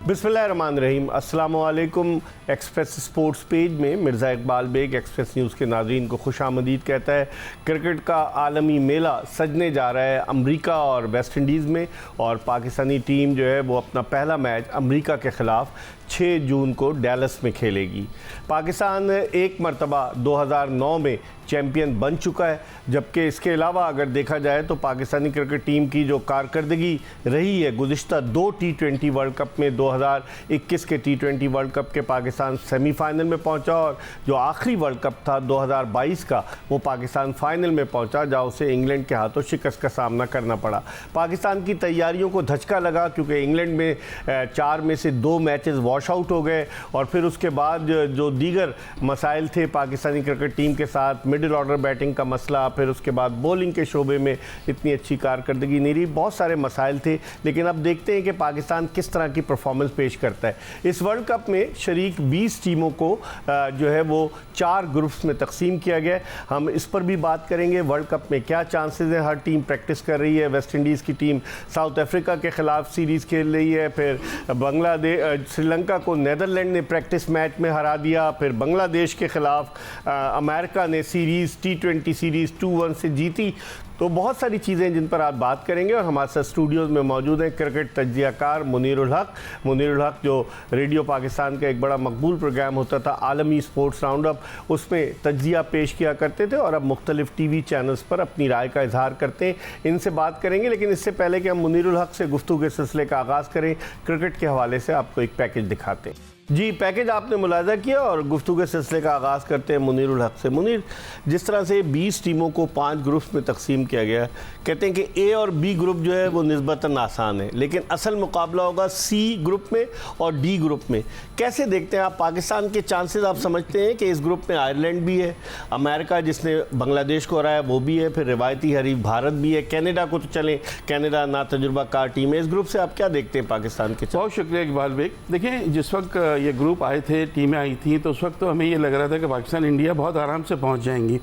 बिस्मिल्लाहिर्रहमानिर्रहीम। अस्सलामुअलैकुम। Express sports page में मिर्ज़ा इकबाल बेग एक्सप्रेस न्यूज़ के नाज़रीन को खुशामदीद कहता है। क्रिकेट का आलमी मेला सजने जा रहा है अमेरिका और वेस्ट इंडीज़ में, और पाकिस्तानी टीम जो है वो अपना पहला मैच अमेरिका के ख़िलाफ़ 6 जून को डैलस में खेलेगी। पाकिस्तान एक मरतबा 2009 में चैम्पियन बन चुका है, जबकि इसके अलावा अगर देखा जाए तो पाकिस्तानी क्रिकेट टीम की जो कारकर्दगी रही है गुज़िश्ता 2 T20 वर्ल्ड कप में, 2021 के T20 वर्ल्ड कप के पाकिस्तान सेमीफाइनल में पहुंचा, और जो आखिरी वर्ल्ड कप था 2022 का वो पाकिस्तान फाइनल में पहुंचा, जहां उसे इंग्लैंड के हाथों शिकस्त का सामना करना पड़ा। पाकिस्तान की तैयारियों को धचका लगा क्योंकि इंग्लैंड में 4 में से 2 मैचेस वॉश आउट हो गए, और फिर उसके बाद जो दीगर मसाइल थे पाकिस्तानी क्रिकेट टीम के साथ, मिडिल ऑर्डर बैटिंग का मसला, फिर उसके बाद बॉलिंग के शोबे में इतनी अच्छी कारकर्दगी नहीं रही, बहुत सारे मसाइल थे। लेकिन अब देखते हैं कि पाकिस्तान किस तरह की परफॉर्मेंस पेश करता है। इस वर्ल्ड कप में शरीक 20 टीमों को जो है वो 4 ग्रुप्स में तकसीम किया गया। हम इस पर भी बात करेंगे, वर्ल्ड कप में क्या चांसेस हैं। हर टीम प्रैक्टिस कर रही है। वेस्ट इंडीज़ की टीम साउथ अफ्रीका के ख़िलाफ़ सीरीज़ खेल रही है, फिर बांग्लादेश श्रीलंका को नीदरलैंड ने प्रैक्टिस मैच में हरा दिया, फिर बांग्लादेश के ख़िलाफ़ अमेरिका ने सीरीज़ T20 सीरीज़ 2-1 से जीती। तो बहुत सारी चीज़ें जिन पर आप बात करेंगे, और हमारे साथ स्टूडियोज़ में मौजूद हैं क्रिकेट तज्ज़ियाकार मुनीरुल हक जो रेडियो पाकिस्तान का एक बड़ा मकबूल प्रोग्राम होता था आलमी स्पोर्ट्स राउंडअप, उसमें तज्ज़िया पेश किया करते थे, और अब मुख्तलिफ TV चैनल्स पर अपनी राय का इजहार करते हैं। इनसे बात करेंगे, लेकिन इससे पहले कि हम मुनीरुल हक से गुफ्तगू के सिलसिले का आगाज़ करें, क्रिकेट के हवाले से आपको एक पैकेज दिखाते हैं। जी, पैकेज आपने मुलाजा किया और गुफ्तगू के सिलसिले का आगाज़ करते हैं मुनीरुल हक से। मुनीर, जिस तरह से 20 टीमों को 5 ग्रुप्स में तकसीम किया गया, कहते हैं कि A और B ग्रुप जो है वो निस्बतन आसान है, लेकिन असल मुकाबला होगा C ग्रुप में और D ग्रुप में। कैसे देखते हैं आप पाकिस्तान के चांसेस? आप समझते हैं कि इस ग्रुप में आयरलैंड भी है, अमेरिका जिसने बांग्लादेश को हराया वो भी है, फिर रिवायती हरीफ भारत भी है, कनाडा को तो चलें, कनाडा ना तजुर्बाकार टीम है। इस ग्रुप से आप क्या देखते हैं पाकिस्तान के? बहुत शुक्रिया इकबाल बेग। देखें, जिस वक्त ये ग्रुप आए थे, टीमें आई थी, तो उस वक्त तो हमें ये लग रहा था कि पाकिस्तान इंडिया बहुत आराम से पहुंच जाएंगी,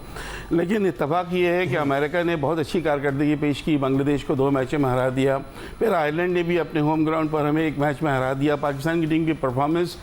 लेकिन इत्तफाक ये है कि अमेरिका ने बहुत अच्छी कारकर्दगी पेश की, बांग्लादेश को 2 मैचों में हरा दिया, फिर आयरलैंड ने भी अपने होम ग्राउंड पर हमें 1 मैच में हरा दिया। पाकिस्तान की टीम की परफॉर्मेंस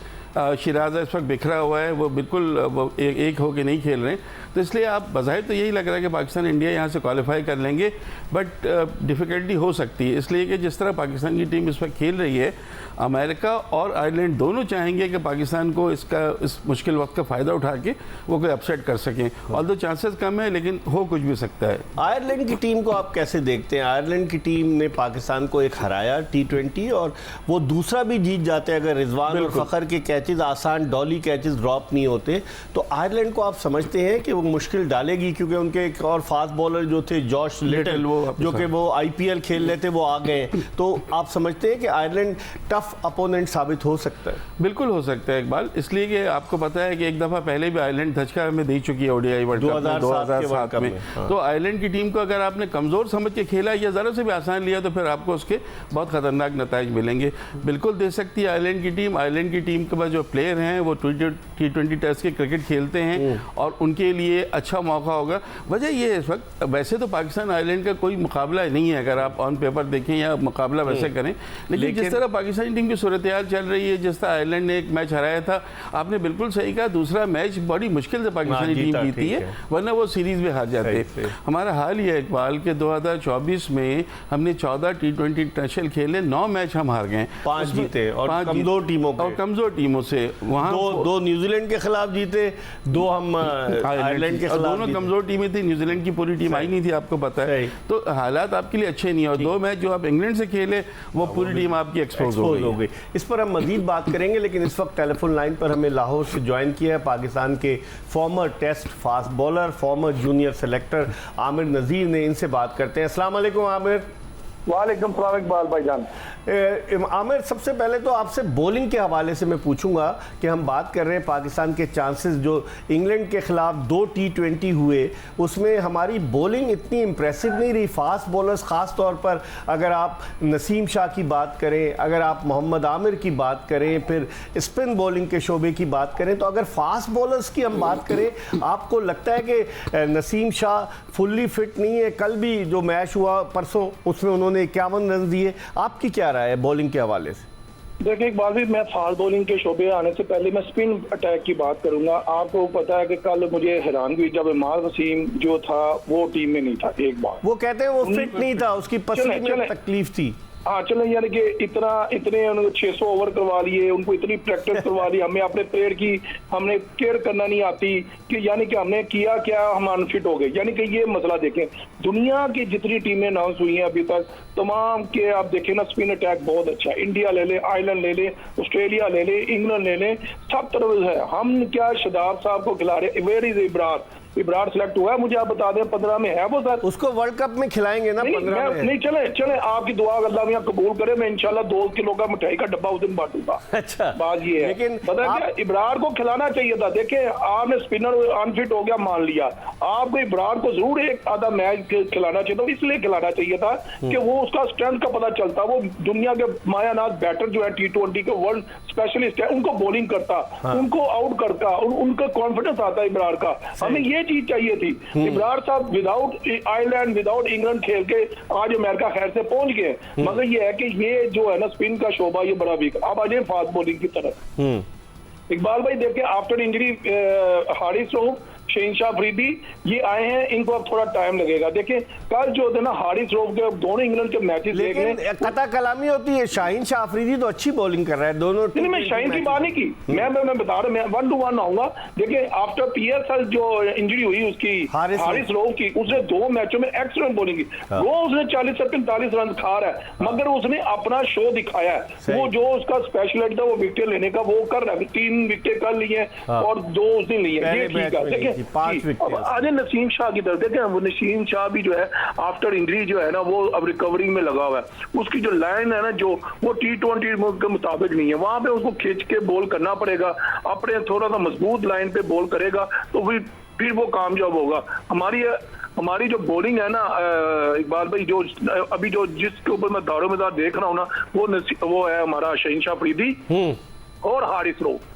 शिराजा इस वक्त बिखरा हुआ है, वो बिल्कुल एक होकर नहीं खेल रहे हैं, तो इसलिए आप बज़ाहिर तो यही लग रहा है कि पाकिस्तान इंडिया यहाँ से क्वालिफाई कर लेंगे, बट डिफ़िकल्टी हो सकती है, इसलिए कि जिस तरह पाकिस्तान की टीम इस वक्त खेल रही है, अमेरिका और आयरलैंड दोनों चाहेंगे कि पाकिस्तान को इस मुश्किल वक्त का फ़ायदा उठा के वो कोई अपसेट कर सकें, और दो चांसेस कम है लेकिन हो कुछ भी सकता है। आयरलैंड की टीम को आप कैसे देखते हैं? आयरलैंड की टीम ने पाकिस्तान को एक हराया T20, और वो दूसरा भी जीत जाते अगर रिजवान और फ़खर के कैचेज़ आसान डॉली कैचेज़ ड्रॉप नहीं होते, तो आयरलैंड को आप समझते हैं कि वो मुश्किल डालेगी, क्योंकि उनके एक और फास्ट बॉलर जो थे जॉश लिटल, जो कि वो IPL खेल रहे थे, वो आ गए, तो आप समझते हैं कि आयरलैंड टफ अपोनेंट साबित हो सकता है? बिल्कुल हो सकता है इकबाल, इसलिए कि आपको पता है कि एक दफ़ा पहले भी आयरलैंड धचका में दे चुकी है ODI वर्ल्ड कप 2007 में। हाँ। तो आयरलैंड की टीम को अगर आपने कमज़ोर समझ के खेला या ज़रा से भी आसान लिया, तो फिर आपको उसके बहुत ख़तरनाक नताइज मिलेंगे। बिल्कुल दे सकती है आयरलैंड की टीम। आयरलैंड की टीम के पास जो प्लेयर हैं वो T20 टेस्ट के क्रिकेट खेलते हैं, और उनके लिए अच्छा मौका होगा। वजह ये है इस वक्त वैसे तो पाकिस्तान आयरलैंड का कोई मुकाबला नहीं है अगर आप ऑन पेपर देखें या मुकाबला वैसे करें, लेकिन जिस तरह पाकिस्तानी टीम की सूरत हाल चल रही है, जिस तरह आयरलैंड ने एक मैच हराया था, आपने बिल्कुल सही कहा, दूसरा मैच बड़ी मुश्किल से पाकिस्तानी टीम जीती है, वरना वो सीरीज़ में हार जाते। हमारा हाल ये इकबाल के 2024 में हमने 14 T20 इंटरनेशनल खेले, 9 मैच हम हार गए, 5 जीते, और कमज़ोर टीमों से वहाँ 2 न्यूजीलैंड के खिलाफ जीते, 2 हम आयरलैंड के खिलाफ। दोनों कमज़ोर टीमें थी, न्यूजीलैंड की पूरी टीम आई नहीं थी, आपको पता है, तो हालात आपके लिए अच्छे नहीं है, और 2 मैच जो आप इंग्लैंड से खेले वो पूरी टीम आपकी एक्सपोज हो गई। इस पर हम मज़ीद बात करेंगे, लेकिन इस वक्त टेलीफोन लाइन पर हमें लाहौर से ज्वाइन किया है पाकिस्तान के former test fast bowler, former junior selector Aamir Nazir ने। इनसे बात करते हैं। अस्सलाम वालेकुम आमिर। वालेकुम सलाम इकबाल भाईजान। आमिर, सबसे पहले तो आपसे बॉलिंग के हवाले से मैं पूछूंगा कि हम बात कर रहे हैं पाकिस्तान के चांसेस, जो इंग्लैंड के खिलाफ 2 T20 हुए उसमें हमारी बॉलिंग इतनी इंप्रेसिव नहीं रही। फास्ट बॉलर्स ख़ास तौर पर अगर आप नसीम शाह की बात करें, अगर आप मोहम्मद आमिर की बात करें, फिर स्पिन बॉलिंग के शोबे की बात करें, तो अगर फास्ट बॉलर्स की हम बात करें, आपको लगता है कि नसीम शाह फुल्ली फिट नहीं है? कल भी जो मैच हुआ परसों उसमें उन्होंने 51 रन दिए। आपकी क्या राय है बॉलिंग के हवाले से? देखिए एक बार भी मैं फास्ट बॉलिंग के शोबे आने से पहले मैं स्पिन अटैक की बात करूंगा। आपको पता है कि कल मुझे हैरानगी जब इमाद वसीम जो था वो टीम में नहीं था। एक बार वो कहते हैं वो फिट नहीं था, उसकी पसली में तकलीफ थी। हाँ चले, यानी कि इतने उनको 600 ओवर करवा लिए, उनको इतनी प्रैक्टिस करवा दी, हमें अपने प्लेयर की हमने केयर करना नहीं आती कि यानी कि हमने किया क्या, हम अनफिट हो गए। यानी कि ये मसला देखें, दुनिया की जितनी टीमें अनाउंस हुई हैं अभी तक तमाम के आप देखें ना, स्पिन अटैक बहुत अच्छा है। इंडिया ले ले, आयरलैंड ले ले, ऑस्ट्रेलिया ले ले, इंग्लैंड ले ले, सब तरफ है। हम क्या शदाब साहब को खिला रहे? वेयर इज इब्रार सेलेक्ट हुआ है, मुझे आप बता दें 15 में है वो सर। उसको वर्ल्ड कप में खिलाएंगे ना 15 में? नहीं चले आपकी दुआ अल्लाह मियां कबूल करे, मैं इंशाल्लाह 2 किलो का मिठाई का डब्बा उस दिन बांटूंगा। अच्छा बात ये है, लेकिन पता क्या इब्रार को खिलाना चाहिए था। देखिए आपने स्पिनर अनफिट हो गया मान लिया, आपको इब्रार को जरूर एक आधा मैच खिलाना चाहिए था। इसलिए खिलाना चाहिए था कि वो उसका स्ट्रेंथ का पता चलता। वो दुनिया के मायानाज बैटर जो है T20 के वर्ल्ड स्पेशलिस्ट है, उनको बॉलिंग करता, उनको आउट करता, उनका कॉन्फिडेंस आता है इब्रार का। हमें ये चीज चाहिए थी। इब्रार साहब विदाउट आयरलैंड विदाउट इंग्लैंड खेल के आज अमेरिका खैर से पहुंच गए, मगर ये है कि ये जो है ना स्पिन का शोबा ये बड़ा वीक। अब आ जाए फास्ट बॉलिंग की तरफ। इकबाल भाई देखिए आफ्टर इंजरी हारिस रऊफ, शहनशाह अफरीदी ये आए हैं, इनको अब थोड़ा टाइम लगेगा। देखिए कल जो थे ना हारिस रऊफ के दोनों इंग्लैंड के मैचेस देख लें, कता कलामी होती है। शहनशाह अफरीदी तो अच्छी बॉलिंग कर रहा है दोनों। नहीं मैं शाहीन की बात नहीं की, मैं बता रहा हूं, मैं 1-1 आऊंगा। देखिए आफ्टर PSL जो इंजरी हुई उसकी हारिस रऊफ की, उसने 2 मैचों में एक्सीलेंट बॉलिंग की। वो उसने 40 से 45 रन खा रहा है, मगर उसने अपना शो दिखाया है। वो जो उसका स्पेशलिस्ट था वो विकेट लेने का वो कर रहा है। 3 विकेट कर लिए और 2 उसने लिए, ये ठीक है। देखिए 5 विकेट। आज नसीम शाह की तरफ देखें, वो नसीम शाह भी जो है आफ्टर इंजरी जो है ना वो अब रिकवरिंग में लगा हुआ है। उसकी जो लाइन है ना जो वो T20 के मुताबिक नहीं है, वहां पे उसको खींच के बॉल करना पड़ेगा। अपने थोड़ा सा मजबूत लाइन पे बॉल करेगा तो फिर वो कामयाब होगा। हमारी जो बॉलिंग है ना इकबाल भाई, जो अभी जो जिसके ऊपर मैं दारोमदार देख रहा हूँ ना वो है हमारा शहनशाह अफरीदी और हारिस रऊफ।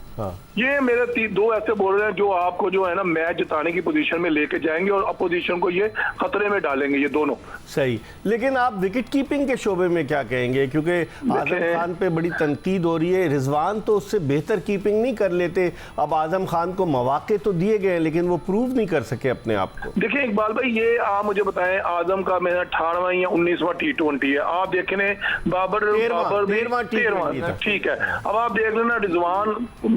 ये मेरे 2 ऐसे बोल रहे हैं जो आपको जो है ना मैच जिताने की पोजीशन में लेके जाएंगे और अपोजिशन को ये खतरे में डालेंगे, ये दोनों। सही, लेकिन आप विकेट कीपिंग के शोबे में क्या कहेंगे? क्योंकि आजम खान पे बड़ी तनकीद हो रही है। रिजवान तो उससे बेहतर कीपिंग नहीं कर लेते। अब आजम खान को मौके तो दिए गए लेकिन वो प्रूव नहीं कर सके अपने आप को। देखिए इकबाल भाई ये आप मुझे बताएं, आजम का मेरा 18वां या 19वां T20 है। आप देखें बाबर 13वां, ठीक है। अब आप देख लेना रिजवान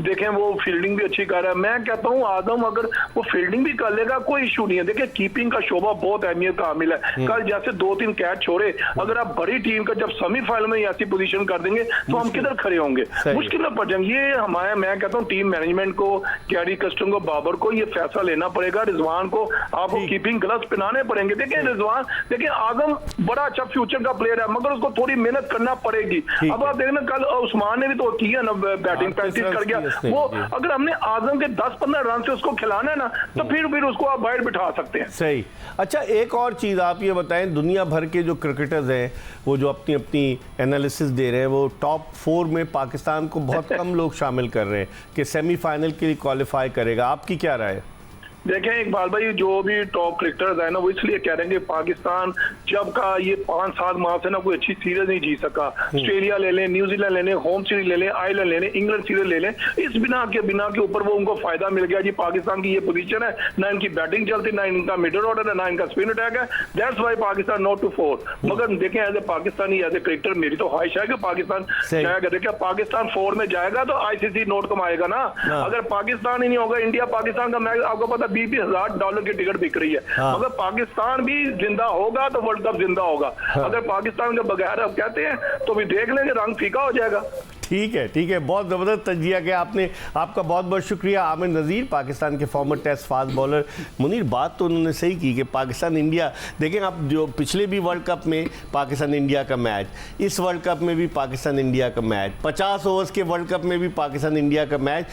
देखें, वो फील्डिंग भी अच्छी कर रहा है। मैं कहता हूं आदम अगर वो फील्डिंग भी कर लेगा कोई इशू नहीं है। देखिए कीपिंग का शोबा बहुत अहमियत का हामिल है। कल जैसे 2-3 कैच छोड़े, अगर आप बड़ी टीम का जब सेमीफाइनल में ऐसी पोजीशन कर देंगे तो हम किधर खड़े होंगे, मुश्किल में पड़ जाएंगे। ये हमारे मैं कहता हूँ टीम मैनेजमेंट को, कैरी कस्टम को, बाबर को ये फैसला लेना पड़ेगा। रिजवान को आपको कीपिंग ग्लव्स पहनाने पड़ेंगे। देखिए रिजवान, देखिए आदम बड़ा अच्छा फ्यूचर का प्लेयर है मगर उसको थोड़ी मेहनत करना पड़ेगी। अब आप देखना कल उस्मान ने भी तो किया ना, बैटिंग प्रैक्टिस कर गया वो। अगर हमने आजम के 10-15 रन से उसको खिलाना है ना तो फिर उसको आप बाहर बिठा सकते हैं। सही। अच्छा एक और चीज़ आप ये बताएं, दुनिया भर के जो क्रिकेटर्स हैं वो जो अपनी अपनी एनालिसिस दे रहे हैं, वो टॉप 4 में पाकिस्तान को बहुत कम लोग शामिल कर रहे हैं कि सेमीफाइनल के लिए क्वालिफाई करेगा। आपकी क्या राय है? देखें इकबाल भाई जो भी टॉप क्रिकेटर्स है ना वो इसलिए कह रहे हैं कि पाकिस्तान जब का ये 5-7 माह से ना कोई अच्छी सीरीज नहीं जीत सका। ऑस्ट्रेलिया ले लें, न्यूजीलैंड ले लें, होम सीरीज ले लें, आयरलैंड ले लें, इंग्लैंड सीरीज ले लें, इस बिना के ऊपर वो उनको फायदा मिल गया जी। पाकिस्तान की ये पोजीशन है, ना इनकी बैटिंग चलती, ना इनका मिडिल ऑर्डर है, ना इनका स्पिन अटैक है। That's why Pakistan not to 4। मगर देखें as a Pakistani, as a cricketer मेरी तो ख्वाहिश है कि पाकिस्तान जाएगा। देखिए पाकिस्तान 4 में जाएगा तो ICC नोट कमाएगा ना। अगर पाकिस्तान ही नहीं होगा, इंडिया पाकिस्तान का मैच आपको पता $20,000 की टिकट बिक रही है। मगर पाकिस्तान भी जिंदा होगा तो वर्ल्ड कप जिंदा होगा। अगर पाकिस्तान के बगैर अब कहते हैं तो भी देख लेंगे, रंग फीका हो जाएगा। ठीक है, बहुत ज़बरदस्त तजिया किया आपने। आपका बहुत बहुत शुक्रिया। आमिर नज़ीर, पाकिस्तान के former test fast bowler. Munir, बात तो उन्होंने सही की कि पाकिस्तान इंडिया, देखें आप, जो पिछले भी वर्ल्ड कप में पाकिस्तान इंडिया का मैच, इस वर्ल्ड कप में भी पाकिस्तान इंडिया का मैच, 50 ओवर्स के वर्ल्ड कप में भी पाकिस्तान इंडिया का मैच,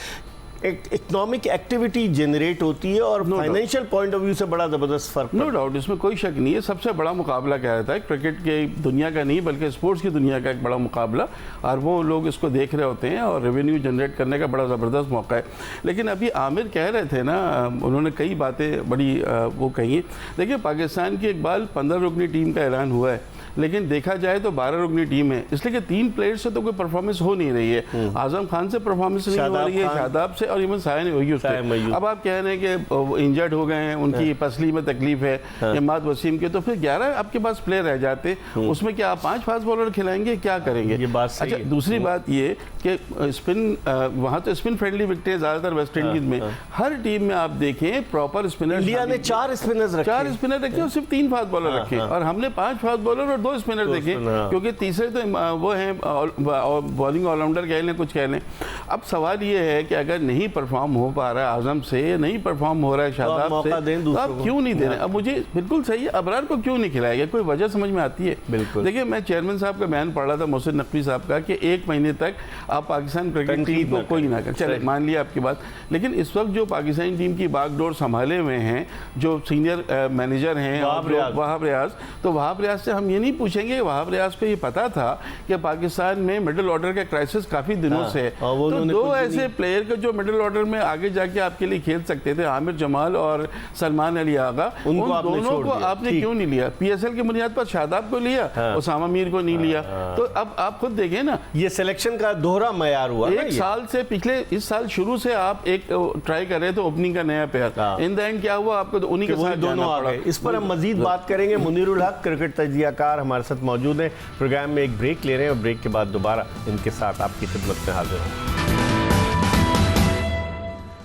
एक इकोनॉमिक एक्टिविटी जनरेट होती है और फाइनेंशियल पॉइंट ऑफ व्यू से बड़ा ज़बरदस्त फर्क। नो डाउट, इसमें कोई शक नहीं है। सबसे बड़ा मुकाबला क्या रहता है क्रिकेट के दुनिया का नहीं बल्कि स्पोर्ट्स की दुनिया का एक बड़ा मुकाबला, और वो लोग इसको देख रहे होते हैं और रेवेन्यू जनरेट करने का बड़ा ज़बरदस्त मौका है। लेकिन अभी आमिर कह रहे थे ना, उन्होंने कई बातें बड़ी वो कही। देखिए, पाकिस्तान की इकबाल 15 रुकनी टीम का ऐलान हुआ है, लेकिन देखा जाए तो 12 रुकनी टीम है, इसलिए कि 3 प्लेयर्स से तो कोई परफॉर्मेंस हो नहीं रही है। आजम खान से परफॉर्मेंस नहीं हो रही है, शादाब से, और इवन साया नहीं होगी उससे। अब आप कह रहे हैं कि इंजर्ड हो गए हैं, उनकी पसली में तकलीफ है, इमाद वसीम के, तो फिर 11 आपके पास प्लेयर रह जाते, उसमें क्या आप 5 फास्ट बॉलर खिलाएंगे, क्या करेंगे? ये बात सही अच्छा, दूसरी बात ये कि स्पिन, वहाँ तो स्पिन फ्रेंडली विकेटें ज़्यादातर वेस्ट इंडीज में, हर टीम में आप देखें प्रॉपर स्पिनर। इंडिया ने 4 स्पिनर रखे और सिर्फ 3 फास्ट बॉलर रखे, और हमने 5 फास्ट बॉलर और 2 स्पिनर देखे, क्योंकि तीसरे तो वो हैं बॉलिंग ऑलराउंडर कह लें, कुछ कह लें। अब सवाल ये है कि अगर नहीं परफॉर्म हो पा रहा है आजम से, नहीं परफॉर्म हो रहा है शादाब से, तो आप क्यों नहीं दे रहे? अब मुझे बिल्कुल सही है, अबरार को क्यों नहीं खिलाएगा? कोई वजह समझ में आती है? बिल्कुल। देखिए, मैं चेयरमैन साहब का बयान पढ़ रहा था, मोहसिन नकवी साहब का, कि 1 महीने तक आप पाकिस्तान क्रिकेट टीम को कोई ना कर। चले, मान लिया आपकी बात, लेकिन इस वक्त जो पाकिस्तानी टीम की बागडोर संभाले हुए हैं, जो सीनियर मैनेजर हैं वहाब रियाज, तो वहाब रियाज से हम ये नहीं पूछेंगे, वहाब रियाज को ये पता था कि पाकिस्तान में मिडिल ऑर्डर का क्राइसिस काफी दिनों से है, तो 2 ऐसे प्लेयर के जो मिडिल ऑर्डर में आगे जाके आपके लिए खेल सकते थे, आमिर जमाल और सलमान अली आगा, उन दोनों को आपने क्यों नहीं लिया? PSL की बुनियाद पर शादाब को लिया, उसामा मीर को नहीं लिया। तो अब आप खुद देखें ना, ये सिलेक्शन का दोहरा मयार हुआ। एक साल से, पिछले इस साल शुरू से आप एक ट्राई कर रहे थे ओपनिंग का नया प्लेयर, इन द एंड क्या हुआ? आपको तो उन्हीं के साथ दोनों आ गए। इस पर हम मजीद बात करेंगे। मुनीरुल हक, क्रिकेट तजियाकार, हमारे साथ मौजूद है। प्रोग्राम में एक ब्रेक ले रहे हैं और ब्रेक के बाद दोबारा इनके साथ आपकी खिदमत में हाजिर हूँ।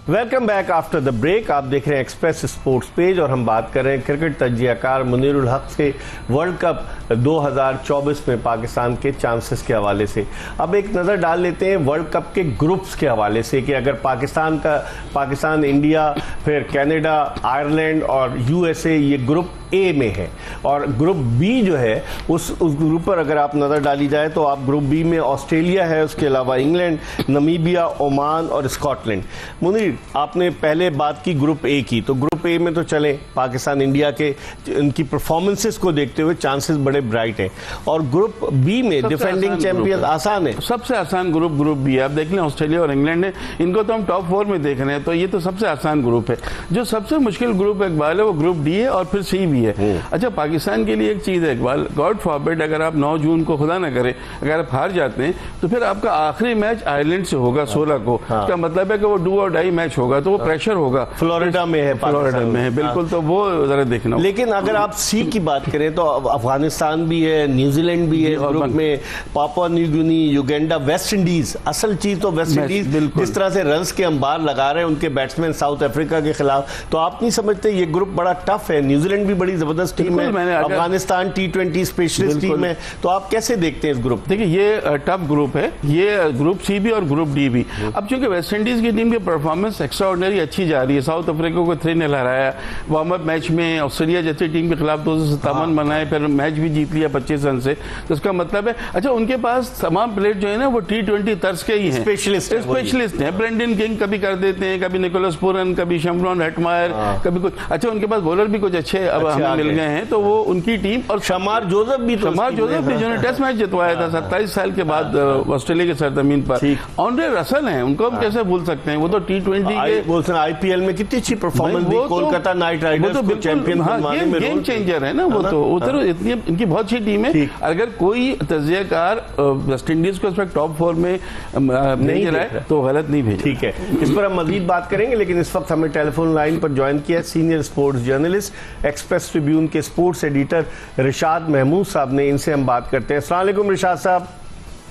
Welcome back after the break. आप देख रहे हैं एक्सप्रेस स्पोर्ट्स पेज और हम बात कर रहे हैं क्रिकेट तजियाकार मुनीरुल हक से वर्ल्ड कप 2024 में पाकिस्तान के चांसेस के हवाले से। अब एक नज़र डाल लेते हैं वर्ल्ड कप के ग्रुप्स के हवाले से कि अगर पाकिस्तान, इंडिया, फिर कनाडा, आयरलैंड और USA ये ग्रुप A में है, और ग्रुप B जो है उस ग्रुप पर अगर आप नज़र डाली जाए तो आप ग्रुप B में ऑस्ट्रेलिया है, उसके अलावा इंग्लैंड, नमीबिया, ओमान और स्कॉटलैंड। मुनीर, आपने पहले बात की ग्रुप A की, तो ग्रुप A में तो चले पाकिस्तान इंडिया के इनकी परफॉर्मेंसेस को देखते हुए चांसेस बड़े ब्राइट हैं, और ग्रुप B में डिफेंडिंग चैंपियन आसान है, सबसे आसान ग्रुप B है। आप देख लें ऑस्ट्रेलिया और इंग्लैंड है, इनको तो हम टॉप 4 में देख रहे हैं, तो ये तो सबसे आसान ग्रुप है। जो सबसे मुश्किल ग्रुप इकबाल है वो ग्रुप D है और फिर C भी है। अच्छा, पाकिस्तान के लिए एक चीज है इकबाल, गॉड फॉरबिड अगर आप 9 जून को, खुदा ना करे, अगर आप हार जाते हैं तो फिर आपका आखिरी मैच आयरलैंड से होगा 16 को। इसका मतलब है कि वो डू और डाई मैच होगा, तो वो प्रेशर होगा। फ्लोरिडा में है, बिल्कुल, तो वो जरा देखना। लेकिन अगर आप C की बात करें तो अफगानिस्तान भी है, न्यूजीलैंड भी है ग्रुप में, Papua New Guinea, Uganda, West Indies. असल चीज तो वेस्ट इंडीज जिस तरह से रन्स के अंबार लगा रहे हैं उनके बैट्समैन साउथ अफ्रीका के खिलाफ, तो आप नहीं समझते ये ग्रुप बड़ा टफ है? न्यूजीलैंड भी बड़ी जबरदस्त टीम है, अफगानिस्तान T20 स्पेशलिस्ट टीम है, तो आप कैसे देखते हैं इस ग्रुप? देखिए, ये टफ ग्रुप है, ये ग्रुप C भी और ग्रुप D भी। अब चूंकि वेस्ट इंडीज की टीम की परफॉर्मेंस एक्स्ट्राऑर्डिनरी अच्छी जा रही है, साउथ अफ्रीका को 3-0 हराया, वार्म अप मैच में ऑस्ट्रेलिया जैसी टीम के खिलाफ 257 बनाए, फिर मैच भी जीत लिया 25 रन से, तो इसका मतलब है अच्छा उनके पास तमाम प्लेयर जो है ना वो T20 तर्ज के ही हैं, स्पेशलिस्ट हैं। ब्रेंडन किंग कभी कर देते हैं, कभी निकोलस पूरन, कभी शमरॉन हेटमायर, कभी कुछ। अच्छा, उनके पास बॉलर भी कुछ अच्छे अब हमें मिल गए हैं, तो वो उनकी टीम, और शमार जोसेफ भी जिन्होंने टेस्ट मैच जितवाया था 27 साल के बाद ऑस्ट्रेलिया के सरजमीन पर। ऑन्ड्रे रसल हैं, उनको हम कैसे भूल सकते हैं, वो तो T20 के IPL में कितनी अच्छी परफॉर्मेंस दी, कोलकाता नाइट राइडर्स को चैंपियन बनवाने में गेम चेंजर है ना वो तो। उधर इतनी इनकी बहुत अच्छी टीम है। अगर कोई तजियाकार वेस्ट इंडीज को इस वक्त टॉप 4 में नहीं गिराए तो गलत नहीं भेजे। ठीक है, इस पर हम मजीद बात करेंगे, लेकिन इस वक्त हमें टेलीफोन लाइन पर ज्वाइन किया senior sports journalist, express Tribune के स्पोर्ट्स एडिटर रिशाद महमूद साहब ने। इनसे हम बात करते हैं। अस्सलाम वालेकुम रिशाद साहब।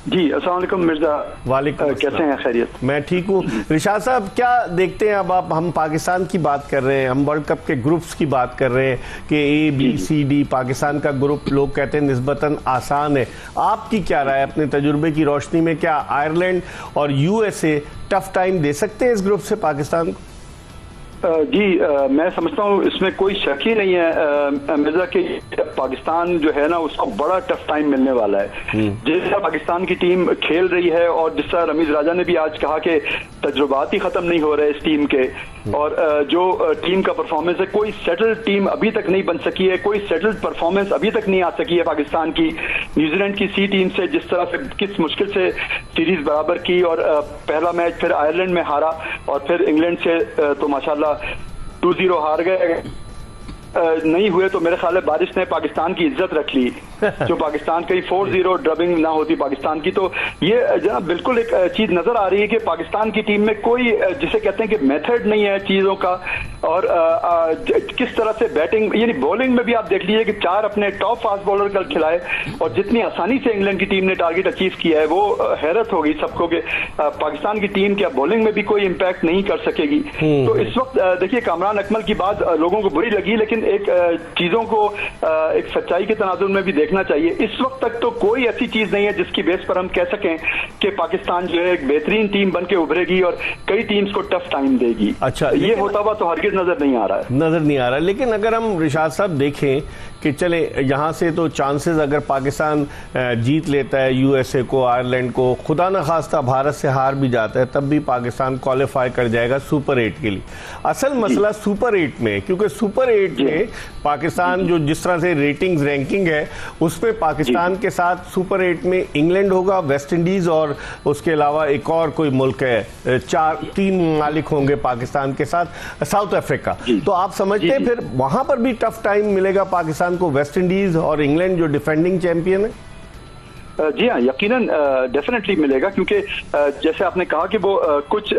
जी, अस्सलाम वालेकुम मिर्जा। वालेकुम, कैसे हैं? खैरियत? मैं ठीक हूँ। रिशाद साहब, क्या देखते हैं अब आप, हम पाकिस्तान की बात कर रहे हैं, हम वर्ल्ड कप के ग्रुप्स की बात कर रहे हैं कि ABCD पाकिस्तान का ग्रुप लोग कहते हैं निस्बतन आसान है। आपकी क्या राय अपने तजुर्बे की रोशनी में, क्या आयरलैंड और USA टफ टाइम दे सकते हैं इस ग्रुप से पाकिस्तान को? जी, मैं समझता हूँ इसमें कोई शक ही नहीं है मिर्जा कि पाकिस्तान जो है ना उसको बड़ा टफ टाइम मिलने वाला है। जिस तरह पाकिस्तान की टीम खेल रही है और जिस तरह रमीज राजा ने भी आज कहा कि तजुर्बात ही खत्म नहीं हो रहे इस टीम के, और जो टीम का परफॉर्मेंस है, कोई सेटल्ड टीम अभी तक नहीं बन सकी है, कोई सेटल्ड परफॉर्मेंस अभी तक नहीं आ सकी है पाकिस्तान की। न्यूजीलैंड की C टीम से जिस तरह से किस मुश्किल से सीरीज बराबर की और पहला मैच फिर आयरलैंड में हारा और फिर इंग्लैंड से तो माशाल्लाह 2-0 हार गए, नहीं हुए तो मेरे ख्याल है बारिश ने पाकिस्तान की इज्जत रख ली। जो पाकिस्तान कहीं 4-0 ड्रबिंग ना होती पाकिस्तान की, तो ये जनाब बिल्कुल एक चीज नजर आ रही है कि पाकिस्तान की टीम में कोई जिसे कहते हैं कि मेथड नहीं है चीजों का, और किस तरह से बैटिंग यानी बॉलिंग में भी आप देख लीजिए कि 4 अपने टॉप फास्ट बॉलर कल खिलाए और जितनी आसानी से इंग्लैंड की टीम ने टारगेट अचीव किया है वो हैरत हो गई सबको कि पाकिस्तान की टीम क्या बॉलिंग में भी कोई इम्पैक्ट नहीं कर सकेगी। तो इस वक्त देखिए कामरान अकमल की बात लोगों को बुरी लगी, लेकिन एक चीजों को एक सच्चाई के तनाजुर में भी देखना चाहिए। इस वक्त तक तो कोई ऐसी चीज नहीं है जिसकी बेस पर हम कह सकें कि पाकिस्तान जो है एक बेहतरीन टीम बन के उभरेगी और कई टीम्स को टफ टाइम देगी। अच्छा, ये होता हुआ तो हरगिज नजर नहीं आ रहा है। लेकिन अगर हम रिशाद साहब देखें कि चले यहाँ से तो चांसेस, अगर पाकिस्तान जीत लेता है USA को, आयरलैंड को, खुदा न खास्ता भारत से हार भी जाता है, तब भी पाकिस्तान क्वालिफाई कर जाएगा सुपर 8 के लिए। असल मसला सुपर 8 में, क्योंकि सुपर 8 में पाकिस्तान जो जिस तरह से रेटिंग्स रैंकिंग है उसमें पाकिस्तान के साथ सुपर 8 में इंग्लैंड होगा, वेस्ट इंडीज और उसके अलावा एक और कोई मुल्क है, 3 ममालिक होंगे पाकिस्तान के साथ, साउथ अफ्रीका। तो आप समझते हैं फिर वहां पर भी टफ टाइम मिलेगा पाकिस्तान को, वेस्ट इंडीज और इंग्लैंड जो डिफेंडिंग चैंपियन है? जी हाँ, यकीनन डेफिनेटली मिलेगा, क्योंकि जैसे आपने कहा कि वो कुछ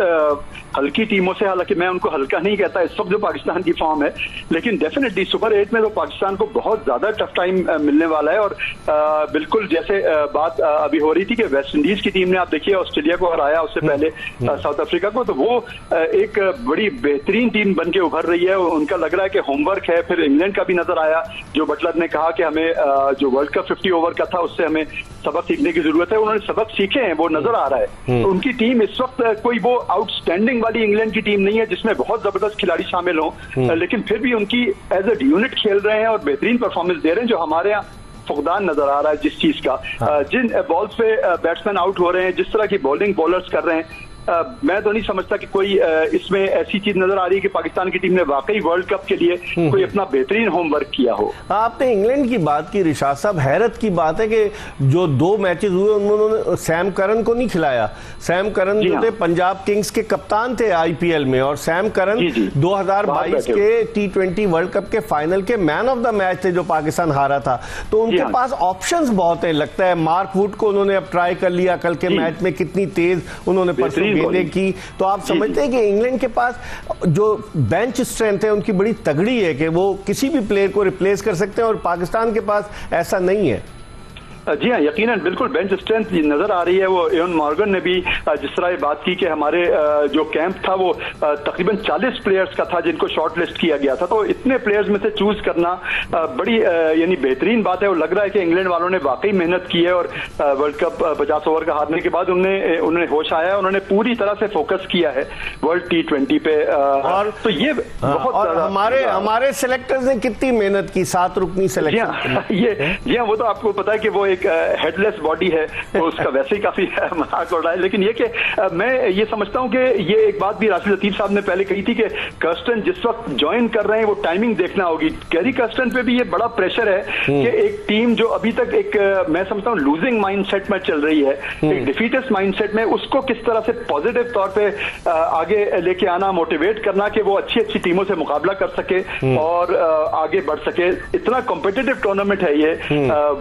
हल्की टीमों से, हालांकि मैं उनको हल्का नहीं कहता इस वक्त जो पाकिस्तान की फॉर्म है, लेकिन डेफिनेटली सुपर 8 में तो पाकिस्तान को बहुत ज्यादा टफ टाइम मिलने वाला है। और बिल्कुल जैसे बात अभी हो रही थी कि वेस्ट इंडीज की टीम ने आप देखिए ऑस्ट्रेलिया को हराया, उससे पहले साउथ अफ्रीका को, तो वो एक बड़ी बेहतरीन टीम बन के उभर रही है। उनका लग रहा है कि होमवर्क है। फिर इंग्लैंड का भी नजर आया, जो बटलर ने कहा कि हमें जो वर्ल्ड कप 50 ओवर का था उससे हमें सबक सीखने की जरूरत है, उन्होंने सबक सीखे हैं, वो नजर आ रहा है। तो उनकी टीम इस वक्त कोई वो आउटस्टैंडिंग वाली इंग्लैंड की टीम नहीं है जिसमें बहुत जबरदस्त खिलाड़ी शामिल हों, लेकिन फिर भी उनकी एज ए यूनिट खेल रहे हैं और बेहतरीन परफॉर्मेंस दे रहे हैं, जो हमारे यहाँ फुकदान नजर आ रहा है जिस चीज का। जिन बॉल्स पे बैट्समैन आउट हो रहे हैं, जिस तरह की बॉलिंग बॉलर्स कर रहे हैं, मैं तो नहीं समझता कि कोई इसमें ऐसी चीज नजर आ रही है कि पाकिस्तान की टीम ने वाकई वर्ल्ड कप के लिए कोई अपना बेहतरीन होमवर्क किया हो। आपने इंग्लैंड की बात की रिशाद साहब, हैरत की बात है कि जो 2 मैचेस हुए उन्होंने सैम करन को नहीं खिलाया। सैम करन जो थे पंजाब किंग्स के कप्तान थे IPL में, और सैम करन 2022 के T20 वर्ल्ड कप के फाइनल के मैन ऑफ द मैच थे जो पाकिस्तान हारा था। तो उनके पास ऑप्शंस बहुत है, लगता है। मार्क वुड को उन्होंने अब ट्राई कर लिया, कल के मैच में कितनी तेज उन्होंने परसों गेंदें की। तो आप समझते हैं कि इंग्लैंड के पास जो बेंच स्ट्रेंथ है उनकी बड़ी तगड़ी है कि वो किसी भी प्लेयर को रिप्लेस कर सकते हैं, और पाकिस्तान के पास ऐसा नहीं है? जी हाँ, यकीनन बिल्कुल बेंच स्ट्रेंथ नजर आ रही है। वो एवन मॉर्गन ने भी जिस तरह बात की कि हमारे जो कैंप था वो तकरीबन 40 प्लेयर्स का था जिनको शॉर्ट लिस्ट किया गया था, तो इतने प्लेयर्स में से चूज करना बड़ी यानी बेहतरीन बात है। और लग रहा है कि इंग्लैंड वालों ने वाकई मेहनत की है, और वर्ल्ड कप 50 ओवर का हारने के बाद उन्हें होश आया, उन्होंने पूरी तरह से फोकस किया है वर्ल्ड T20 पे। और तो ये बहुत हमारे सिलेक्टर्स ने कितनी मेहनत की, 7 रुकनी सिलेक्शन। जी हाँ, वो तो आपको पता है कि वो एक हेडलेस बॉडी है, तो उसका वैसे ही काफी मजाक उड़ रहा है। लेकिन ये कि मैं ये समझता हूं कि ये एक बात भी राशिद लतीफ साहब ने पहले कही थी कि कर्स्टन जिस वक्त ज्वाइन कर रहे हैं वो टाइमिंग देखना होगी। कैरी कर्स्टन पे भी ये बड़ा प्रेशर है कि एक टीम जो अभी तक एक मैं समझता हूं लूजिंग माइंडसेट में चल रही है, एक डिफीटेस्ट माइंडसेट में, उसको किस तरह से पॉजिटिव तौर पे आगे लेके आना, मोटिवेट करना कि वो अच्छी अच्छी टीमों से मुकाबला कर सके और आगे बढ़ सके। इतना कॉम्पिटिटिव टूर्नामेंट है ये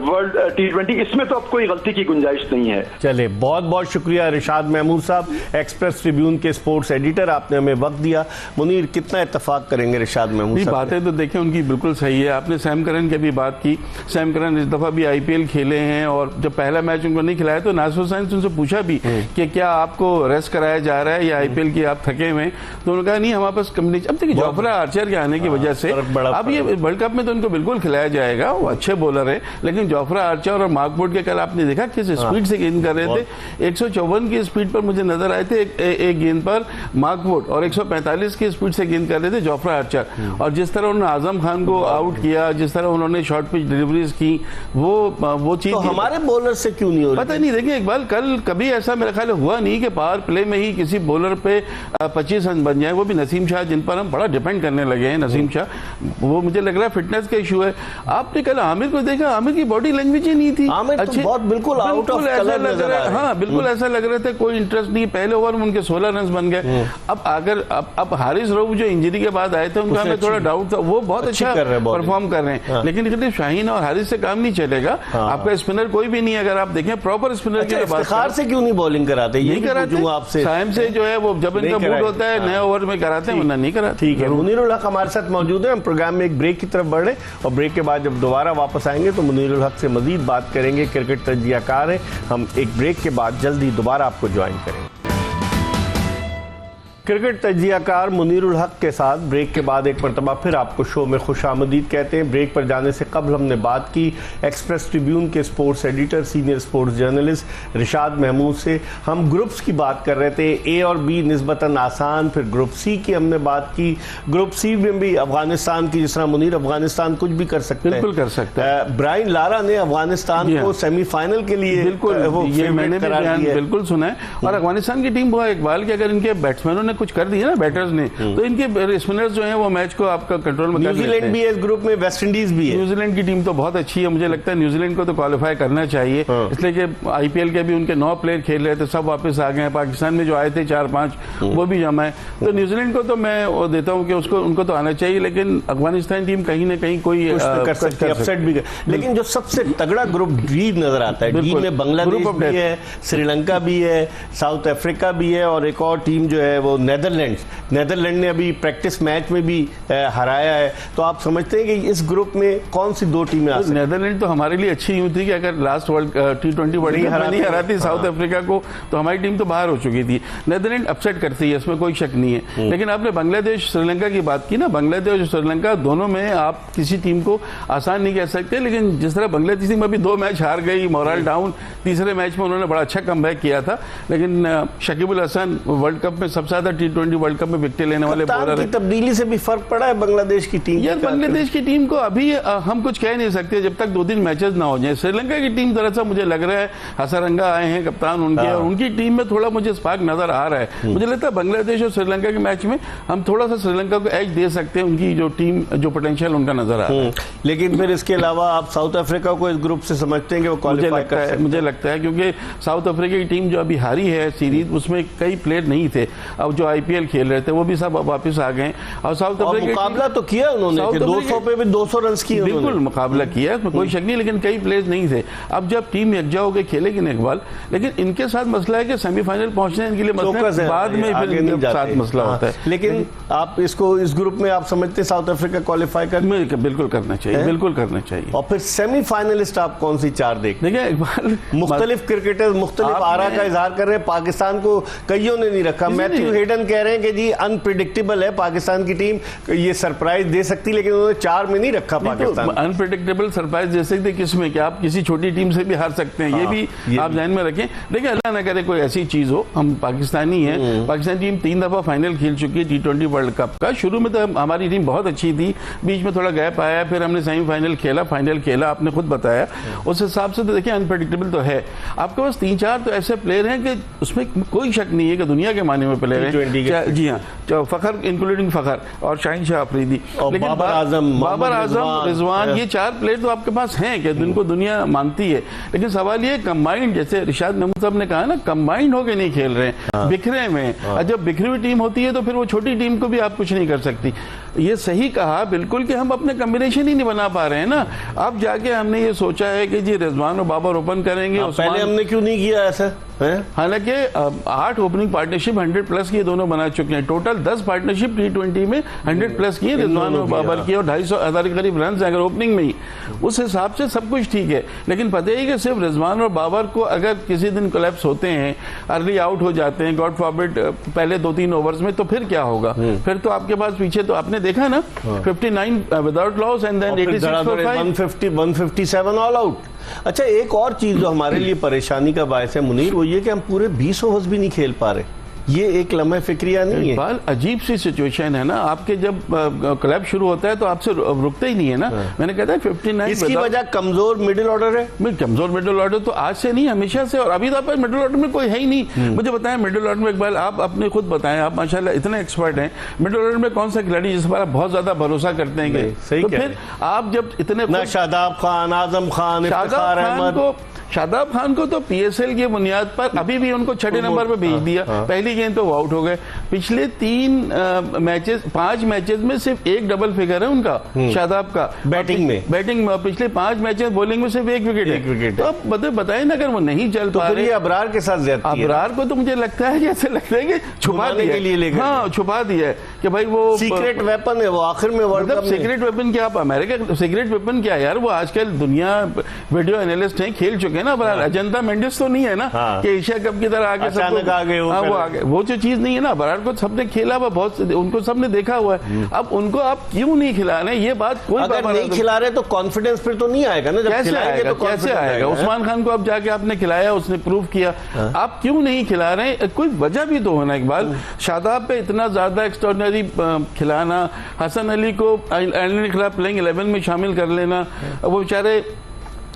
वर्ल्ड T20 T20, इसमें तो अब कोई गलती की गुंजाइश नहीं है। चले, बहुत बहुत शुक्रिया इरशाद महमूद साहब, एक्सप्रेस ट्रिब्यून के स्पोर्ट्स एडिटर, आपने हमें वक्त दिया। मुनीर, कितना इत्तेफाक करेंगे इरशाद महमूद साहब? बातें तो देखें उनकी बिल्कुल सही है। आपने सैम करन की भी बात की, सैम करन इस दफा भी IPL खेले हैं और जब पहला मैच उनको नहीं खिलाया तो नासिर हुसैन से उनसे पूछा भी कि क्या आपको रेस्ट कराया जा रहा है या IPL की आप थके हुए, तो उन्होंने कहा नहीं, हमारे पास कम्युनिटी। अब देखिए जोफ्रा आर्चर के आने की वजह से अब ये वर्ल्ड कप में तो उनको बिल्कुल खिलाया जाएगा, वो अच्छे बॉलर है, लेकिन जोफ्रा आर्चर और मार्क वुड के कल आपने देखा किस स्पीड से गेंद कर रहे थे। 154 की स्पीड पर मुझे नजर आए थे एक गेंद पर मार्क वुड, और 145 की स्पीड से गेंद कर रहे थे जोफ्रा आर्चर। और जिस तरह उन्होंने आजम खान को आउट किया, जिस तरह उन्होंने शॉर्ट पिच डिलीवरीज की, वो चीज तो हमारे बॉलर से क्यों नहीं हो रही? पता नहीं। देखिए इकबाल, कल कभी ऐसा मेरे ख्याल हुआ नहीं कि पावर प्ले में ही किसी बॉलर पे 25 रन बन जाए, वो भी नसीम शाह, जिन पर हम बड़ा डिपेंड करने लगे हैं। नसीम शाह, वो मुझे लग रहा है फिटनेस का इशू है। आपने कल आमिर को देखा, आमिर की बॉडी लैंग्वेज ही नहीं थी। आमिर तो बहुत बिल्कुल आउट ऑफ कलर लग रहा है। हाँ, बिल्कुल ऐसा लग रहा था, कोई इंटरेस्ट नहीं। पहले ओवर में उनके 16 रन बन गए। अब हारिस रऊफ जो इंजरी के बाद आए थे, उनका हमें थोड़ा डाउट था, वो बहुत अच्छा परफॉर्म कर रहे हैं, लेकिन सिर्फ शाहीन और हारिस से काम नहीं चलेगा। आपका स्पिनर कोई भी नहीं, अगर आप देखें प्रॉपर स्पिनर के इफ्तिखार से क्यों नहीं बॉलिंग कराते? यही कराते आपसे, साइम से जो है वो जब इनका मूड होता है नए ओवर में कराते हैं, वरना नहीं कराते। ठीक है, मुनीरुल हक हमारे साथ मौजूद है। हम प्रोग्राम में एक ब्रेक की तरफ बढ़ रहे हैं और ब्रेक के बाद जब दोबारा वापस आएंगे तो मुनीरुल हक से मजीद बात करेंगे। क्रिकेट तज्जियाकार है। हम एक ब्रेक के बाद जल्दी दोबारा आपको ज्वाइन करेंगे। क्रिकेट तज्जियाकार मुनीरुल हक के साथ ब्रेक के बाद एक मरतबा फिर आपको शो में खुशामदीद कहते हैं। ब्रेक पर जाने से कबल हमने बात की एक्सप्रेस ट्रिब्यून के sports editor, senior sports journalist Irshad Mahmood से। हम ग्रुप्स की बात कर रहे थे, A और B निस्बतन आसान, फिर ग्रुप C की हमने बात की। ग्रुप C में भी अफगानिस्तान की, जिस तरह मुनीर, अफगानिस्तान कुछ भी कर सकते हैं, बिल्कुल कर सकते हैं। ब्रायन लारा ने अफगानिस्तान को सेमीफाइनल के लिए बिल्कुल, ये मैंने बिल्कुल सुना है। और अफगानिस्तान की टीम वो इकबाल की, अगर इनके बैट्समैनों ने कुछ कर दिया ना, बैटर्स ने, तो इनके स्पिनर्स जो हैं वो मैच को आपका कंट्रोल में कर लेते हैं। न्यूजीलैंड भी है इस ग्रुप में, वेस्ट इंडीज भी है। न्यूजीलैंड की टीम तो बहुत अच्छी है, मुझे लगता है न्यूजीलैंड को तो क्वालिफाई करना चाहिए, इसलिए कि IPL के भी उनके 9 प्लेयर खेल रहे थे, सब वापस आ गए हैं। पाकिस्तान में जो आए थे 4-5 वो भी जमा है। तो न्यूजीलैंड को तो मैं वो देता हूँ कि उनको तो आना चाहिए, लेकिन अफगानिस्तान टीम कहीं ना कहीं कोई कर सकती है, अपसेट भी। लेकिन जो सबसे तगड़ा ग्रुप D नजर आता है, D में बांग्लादेश भी है, श्रीलंका भी है, साउथ अफ्रीका भी है और एक और टीम जो है वो नेदरलैंड ने अभी प्रैक्टिस मैच में भी हराया है। तो आप समझते हैं कि इस ग्रुप में कौन सी 2 टीमें आ सकती हैं? नेदरलैंड तो हमारे लिए अच्छी यूं थी कि अगर last world T20 world cup नहीं हराती साउथ अफ्रीका को, तो हमारी टीम तो बाहर हो चुकी थी। नेदरलैंड अपसेट करती है, इसमें कोई शक नहीं है। लेकिन आपने बांग्लादेश श्रीलंका की बात की ना, बांग्लादेश और श्रीलंका दोनों में आप किसी टीम को आसान नहीं कह सकते, लेकिन जिस तरह बांग्लादेश टीम अभी 2 मैच हार गई, मोरल डाउन, तीसरे मैच में उन्होंने बड़ा अच्छा कमबैक किया था। लेकिन शकीबुल हसन वर्ल्ड कप में सबसे ज्यादा T20 वर्ल्ड कप में विकेट लेने वाले बॉलर हैं। तब्दीली से भी फर्क पड़ा है बांग्लादेश की टीम? यार बांग्लादेश की टीम को अभी हम कुछ कह नहीं सकते जब तक 2-3 मैचेस ना हो जाए। श्रीलंका की टीम दरअसल मुझे लग रहा है, हसरंगा आए हैं कप्तान उनके, और उनकी टीम में थोड़ा मुझे स्पार्क नजर आ रहा है। मुझे लगता है बांग्लादेश और श्रीलंका के मैच में हम थोड़ा सा श्रीलंका को एज दे सकते हैं, उनकी जो टीम, जो पोटेंशियल उनका नजर आ रहा है। लेकिन फिर इसके अलावा आप साउथ अफ्रीका को इस ग्रुप से समझते हैं कि वो क्वालिफाई कर सकते हैं? मुझे लगता है, क्योंकि साउथ अफ्रीका की टीम जो अभी हारी है सीरीज, उसमें कई प्लेयर नहीं थे, अब जो IPL खेल रहे थे वो भी सब वापस आ गए। और साउथ अफ्रीका मुकाबला तो किया उन्होंने, 200 पे भी 200 रन किए, बिल्कुल मुकाबला किया, कोई शक नहीं, लेकिन कई प्लेयर्स नहीं थे। अब जब टीम यकजा होकर खेलेगी ना इकबाल, लेकिन इनके साथ मसला है कि सेमीफाइनल पहुंचने के लिए मसला बाद में फिर इनके साथ मसला होता है। लेकिन आप इसको इस ग्रुप में आप समझते हैं साउथ अफ्रीका क्वालिफाई कर? बिल्कुल करना चाहिए, बिल्कुल करना चाहिए। और फिर सेमीफाइनलिस्ट आप कौन सी 4 देखिए इकबाल, मुख्तलिफ क्रिकेटर मुख्तलिफ आरा का इजहार कर रहे हैं। पाकिस्तान को कईयों ने नहीं रखा। मैथ्यू हेडन कह रहे हैं कि जी अनप्रिडिक्टेबल है पाकिस्तान की टीम, ये सरप्राइज दे सकती, लेकिन उन्होंने 4 में नहीं रखा पाकिस्तान। अनप्रिडिक्टेबल सरप्राइज दे सकते किसमें, कि आप किसी छोटी टीम से भी हार सकते हैं, ये भी आप ध्यान में रखें। देखिए अल्लाह ना करे कोई ऐसी चीज हो, हम पाकिस्तानी हैं, पाकिस्तान टीम 3 दफा फाइनल खेल चुकी है T20 वर्ल्ड कप का। शुरू में तो हमारी टीम बहुत अच्छी थी, बीच में थोड़ा गैप आया, फिर हमने सेमीफाइनल खेला, फाइनल खेला, आपने खुद बताया। उस हिसाब से तो देखिए अनप्रेडिक्टेबल तो है। आपके पास 3-4 तो ऐसे प्लेयर हैं कि उसमें कोई शक नहीं है कि दुनिया के माने में प्लेयर हैं। T20 के, जी हाँ, फखर इंक्लूडिंग फखर और शाहीन शाह अफरीदी, लेकिन बाबर आजम, रिजवान, ये 4 प्लेयर तो आपके पास हैं कि जिनको दुनिया मानती है। लेकिन सवाल ये कंबाइंड, जैसे रिशाद महमूद साहब ने कहा ना, कंबाइंड होके नहीं खेल रहे हैं, बिखरे में। और जब बिखरी हुई टीम होती है तो फिर वो छोटी टीम को भी आप कुछ नहीं कर सकती। ये सही कहा बिल्कुल कि हम अपने कॉम्बिनेशन ही नहीं बना पा रहे हैं ना। अब जाके हमने ये सोचा है कि जी रिजवान और बाबर ओपन करेंगे। पहले हमने क्यों नहीं किया ऐसा? हालांकि 8 ओपनिंग पार्टनरशिप 100+ की दोनों बना चुके हैं। टोटल 10 पार्टनरशिप T20 में 100+ की रिजवान और बाबर की, और 250 के करीब रन अगर ओपनिंग में ही, उस हिसाब से सब कुछ ठीक है। लेकिन पता ही कि सिर्फ रिजवान और बाबर को अगर किसी दिन कोलैप्स होते हैं, अर्ली आउट हो जाते हैं, गॉड फॉरबिड पहले 2-3 ओवर्स में, तो फिर क्या होगा? फिर तो आपके पास पीछे तो आपने देखा ना 59 without loss and then 86 for 5, 157 all out. अच्छा, एक और चीज जो हमारे लिए परेशानी का बायस है मुनीर, वो ये कि हम पूरे 20 ओवर्स भी नहीं खेल पा रहे। ये एक लम्हे फिक्रिया नहीं है? अजीब सी सिचुएशन है ना। आपके जब क्लब शुरू होता है तो आपसे रुकते ही नहीं है ना। मैंने कहता है 59। इसकी वजह कमजोर मिडिल ऑर्डर है। कमजोर मिडिल ऑर्डर तो आज से नहीं, हमेशा से। और अभी तो मिडिल ऑर्डर में कोई है ही नहीं। मुझे बताएं मिडिल ऑर्डर में, इकबाल आप अपने खुद बताएं, आप माशाल्लाह इतने एक्सपर्ट हैं, मिडिल ऑर्डर में कौन सा खिलाड़ी जिस पर आप बहुत ज्यादा भरोसा करते हैं? सही, तो फिर आप जब इतने शादाब खान, आजम खान, इफ्तिखार अहमद, शादाब खान को तो PSL की बुनियाद पर अभी भी उनको 6 नंबर पर भेज दिया। पहली गेंद तो वो आउट हो गए। पिछले 5 मैचेस में सिर्फ 1 डबल फिगर है उनका, शादाब का बैटिंग में। पिछले 5 मैचेस बॉलिंग में सिर्फ 1 विकेट। तो अब बताए ना, अगर वो नहीं चल पा रहे, अबरार के साथ ज्यादती है। अबरार को तो मुझे लगता है ऐसे लगता है कि छुपा दिया, हाँ छुपा दिया है कि भाई वो सीक्रेट वेपन है वो आखिर में वर्ल्ड कप। सीक्रेट वेपन क्या, आप अमेरिका सीक्रेट वेपन क्या यार? वो आजकल दुनिया वीडियो एनालिस्ट हैं, खेल चुके ना। अजंता मेंडिस तो नहीं है ना कि एशिया कप की तरह आगे अचानक आ गए। वो आगे वो जो चीज नहीं है ना। बराड़ को सबने खेला हुआ, बहुत उनको सबने देखा हुआ है। अब उनको आप क्यों नहीं खिला रहे? ये बात कोई अगर नहीं खिला रहे तो कॉन्फिडेंस फिर तो नहीं आएगा ना। जब कैसे आएगा? तो कैसे आएगा? उस्मान खान को अब जाके आपने खिलाया, उसने प्रूव किया। आप क्यों नहीं खिला रहे? कोई वजह भी तो होना। इकबाल, शादाब पे इतना ज्यादा एक्स्ट्राऑर्डिनरी खिलाना, हसन अली को आयरलैंड के खिलाफ प्लेइंग 11 में शामिल कर लेना, वो बेचारे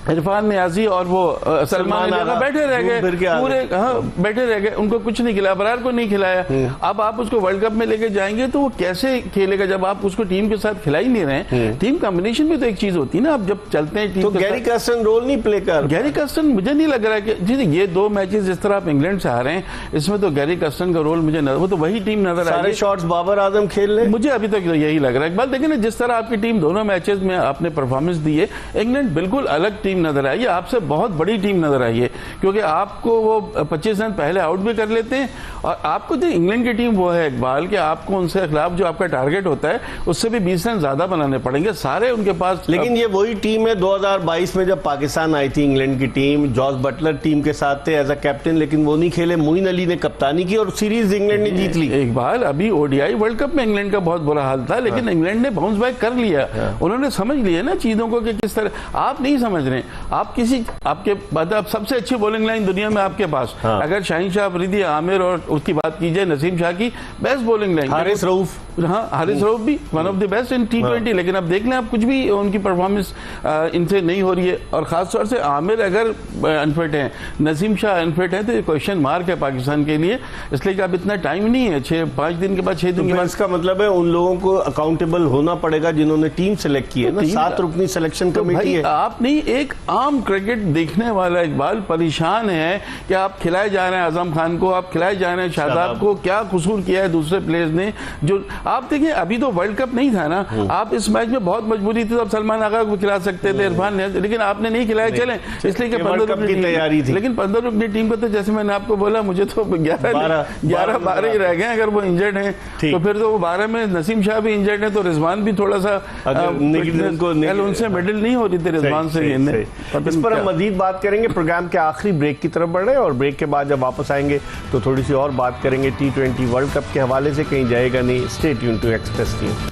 इरफान नियाजी और वो सलमान बैठे रह गए पूरे, हाँ बैठे रह गए, उनको कुछ नहीं खिलाया, बरार को नहीं खिलाया। अब आप उसको वर्ल्ड कप में लेके जाएंगे तो वो कैसे खेलेगा जब आप उसको टीम के साथ खिला ही नहीं रहे? टीम कॉम्बिनेशन में तो एक चीज होती है ना, आप जब चलते हैं टीम। तो गैरी कर्स्टन रोल नहीं प्ले कर? गैरी कर्स्टन मुझे नहीं लग रहा है कि जी ये 2 मैचेस जिस तरह आप इंग्लैंड से आ रहे हैं, इसमें तो गैरी कर्स्टन का रोल मुझे वो तो वही टीम नजर आ रही है। शॉट्स बाबर आजम खेल रहे, मुझे अभी तक तो यही लग रहा है। इकबाल देखिए ना, जिस तरह आपकी टीम दोनों मैचेस में आपने परफॉर्मेंस दी है, इंग्लैंड बिल्कुल अलग टीम नजर आई है, आपसे बहुत बड़ी टीम नजर आई है। क्योंकि आपको वो 25 रन पहले आउट भी कर लेते हैं, और आपको जो इंग्लैंड की टीम वो है इकबाल कि आपको उनसे खिलाफ जो आपका टारगेट होता है उससे भी 20 रन ज्यादा बनाने पड़ेंगे सारे उनके पास। लेकिन ये वही टीम है 2022 में जब पाकिस्तान आई थी, इंग्लैंड की टीम, जॉस बटलर टीम के साथ थे एज अ कैप्टन, लेकिन वो नहीं खेले, मोइन अली ने कप्तानी की और सीरीज इंग्लैंड ने जीत ली। इकबाल, अभी ODI वर्ल्ड कप में इंग्लैंड का बहुत बुरा हाल था, लेकिन इंग्लैंड ने बाउंस बैक कर लिया। उन्होंने समझ लिया ना चीजों को कि किस तरह। आप नहीं समझ रहे, आप किसी आपके मतलब सबसे अच्छी बॉलिंग लाइन दुनिया में आपके पास, अगर शाहीन शाह अफरीदी, आमिर और उसकी बात की जाए, नसीम शाह की best bowling line, Haris Rauf, हाँ हारिस रऊफ भी one of the best in T20। लेकिन अब देख लें आप, कुछ भी उनकी परफॉर्मेंस इनसे नहीं हो रही है। और खासतौर से आमिर अगर अनफिट है, नसीम शाह अनफिट है, तो ये क्वेश्चन मार्क है पाकिस्तान के लिए। इसलिए कि अब इतना टाइम नहीं है, 5 दिन के बाद 6 दिन के बाद। इसका मतलब है उन लोगों को अकाउंटेबल होना पड़ेगा जिन्होंने टीम सेलेक्ट की है ना, 7 रुकनी सिलेक्शन कमेटी है। आप नहीं, एक आम क्रिकेट देखने वाला इकबाल परेशान है कि आप खिलाए जा रहे हैं आजम खान को, आप खिलाए जा रहे हैं शादाब को, क्या कसूर किया है दूसरे प्लेयर्स ने? जो आप देखिए, अभी तो वर्ल्ड कप नहीं था ना, आप इस मैच में बहुत मजबूरी थी, तो आप सलमान आगा को खिला सकते थे, इरफान ने, लेकिन आपने नहीं खिलाया। चलें, इसलिए कि 15 रुकनी तैयारी थी। लेकिन 15 रुकनी टीम को तो जैसे मैंने आपको बोला, मुझे तो 11-12 ही रह गए। अगर वो इंजर्ड हैं तो फिर तो वो 12 में नसीम शाह भी इंजर्ड है, तो रिजवान भी थोड़ा सा उनसे मिडिल नहीं हो रही थी रिजवान से। इस पर हम मजीद बात करेंगे। प्रोग्राम के आखिरी ब्रेक की तरफ बढ़ रहे हैं, और ब्रेक के बाद जब वापस आएंगे तो थोड़ी सी और बात करेंगे T20 वर्ल्ड कप के हवाले से। कहीं जाएगा नहीं, stay tuned to Express News.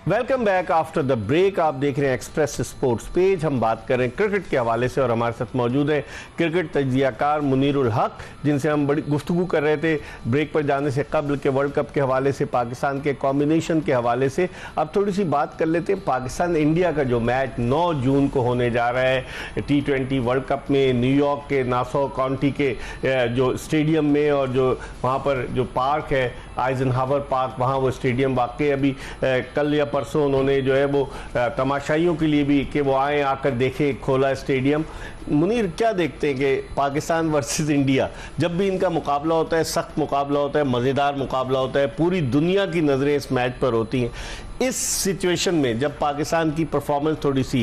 Welcome back after the break. आप देख रहे हैं एक्सप्रेस स्पोर्ट्स पेज। हम बात कर रहे हैं क्रिकेट के हवाले से और हमारे साथ मौजूद है क्रिकेट तज्जियाकार मुनीरुल हक, जिनसे हम बड़ी गुफ्तगू कर रहे थे ब्रेक पर जाने से कबल के वर्ल्ड कप के हवाले से, पाकिस्तान के कॉम्बिनेशन के हवाले से। अब थोड़ी सी बात कर लेते हैं पाकिस्तान इंडिया का जो मैच 9 जून को होने जा रहा है T20 वर्ल्ड कप में, न्यूयॉर्क के नासौ काउंटी के जो स्टेडियम में, और जो वहाँ पर जो पार्क है आइजनहावर पार्क, वहाँ वो स्टेडियम वाकई अभी कल या परसों उन्होंने जो है वो तमाशाइयों के लिए भी कि वो आए, आकर देखें, खोला स्टेडियम। मुनीर, क्या देखते हैं कि पाकिस्तान वर्सेस इंडिया, जब भी इनका मुकाबला होता है, सख्त मुकाबला होता है, मज़ेदार मुकाबला होता है, पूरी दुनिया की नज़रें इस मैच पर होती हैं। इस सिचुएशन में जब पाकिस्तान की परफॉर्मेंस थोड़ी सी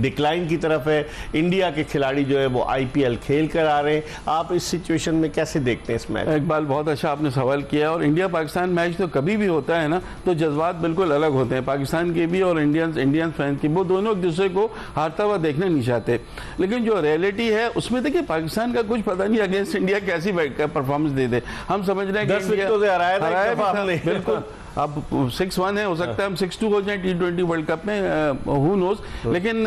डिक्लाइन की तरफ है, इंडिया के खिलाड़ी जो है वो IPL खेल कर आ रहे हैं, आप इस सिचुएशन में कैसे देखते हैं इस मैच? इकबाल, बहुत अच्छा आपने सवाल किया। और इंडिया पाकिस्तान मैच तो कभी भी होता है ना, तो जज्बात बिल्कुल अलग होते हैं, पाकिस्तान के भी और इंडियन फैंस के। वो दोनों एक दूसरे को हारता हुआ देखना नहीं चाहते, लेकिन जो रियलिटी है उसमें देखिए पाकिस्तान का कुछ पता नहीं अगेंस्ट इंडिया कैसी परफॉर्मेंस दे दे। हम समझ रहे हैं कि 10 विकेटों से हराया था, बिल्कुल। अब 6-1 है, हो सकता है हम 6-2 हो जाए T20 वर्ल्ड कप में, हु नोज। लेकिन